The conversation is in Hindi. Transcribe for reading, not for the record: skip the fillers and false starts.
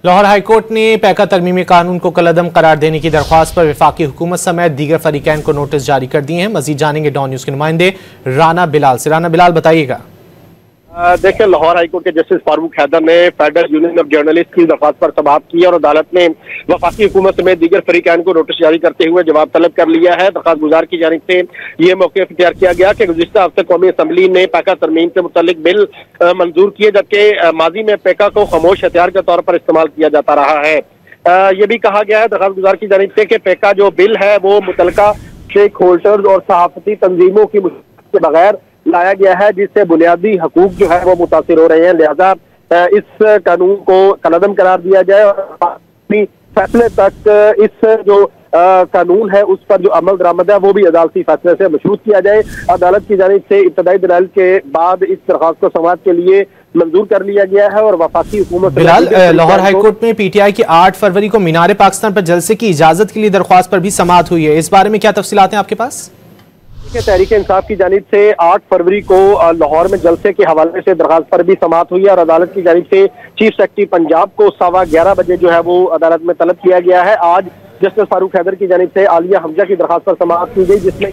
लाहौर हाईकोर्ट ने पैका तरमीमी कानून को कलअदम करार देने की दरख्वास्त पर वफाकी हुकूमत समेत दीगर फरीकैन को नोटिस जारी कर दिए हैं। मजीद जानेंगे डॉन न्यूज के नुमाइंदे राना बिलाल से। राना बिलाल, बताइएगा। देखिए, लाहौर हाईकोर्ट के जस्टिस फारूक हैदर ने फेडरल यूनियन ऑफ जर्नलिस्ट की दरख्वास्त पर समाअत की और अदालत ने वफाकी हुकूमत समेत दीगर फरीकैन को नोटिस जारी करते हुए जवाब तलब कर लिया है। दरख्वास्त गुजार की जानिब से ये मौक़िफ़ इख्तियार किया गया कि गुज़िश्ता हफ्ते कौमी असम्बली ने पैका तरमीम से मुतल्लिक बिल मंजूर किए, जबकि माजी में पैका को खामोश हथियार के तौर पर इस्तेमाल किया जाता रहा है। ये भी कहा गया है दरख्वास्त गुजार की जानिब से कि पैका जो बिल है वो मुतल्लिका शेख होल्डर्स और सहाफ़ती तंजीमों की के बगैर लाया गया है, जिससे बुनियादी हकूक जो है वो मुतासिर हो रहे हैं। लिहाजा इस कानून को कलअदम करार दिया जाए और फैसले तक इस जो कानून है उस पर जो अमल दरामद है वो भी अदालती फैसले से मशरूत किया जाए। अदालत की जानिब से इब्तदाई दलाइल के बाद इस दरख्वास्त को समाअत के लिए मंजूर कर लिया गया है और वफाकी हुकूमत बिलाल, लाहौर हाईकोर्ट में पीटीआई की 8 फरवरी को मीनार पाकिस्तान पर जलसे की इजाजत के लिए दरख्वास्त पर भी समाअत हुई है। इस बारे में क्या तफसीलात हैं आपके पास? तहरीक इंसाफ की जानिब से 8 फरवरी को लाहौर में जलसे के हवाले से दरख्वास्त पर भी समाअत हुई है और अदालत की जानिब से चीफ सेक्रेटरी पंजाब को 11:15 बजे जो है वो अदालत में तलब किया गया है। आज जस्टिस फारूक हैदर की जानिब से आलिया हमजा की दरख्वास्त पर समाअत की गई, जिसमें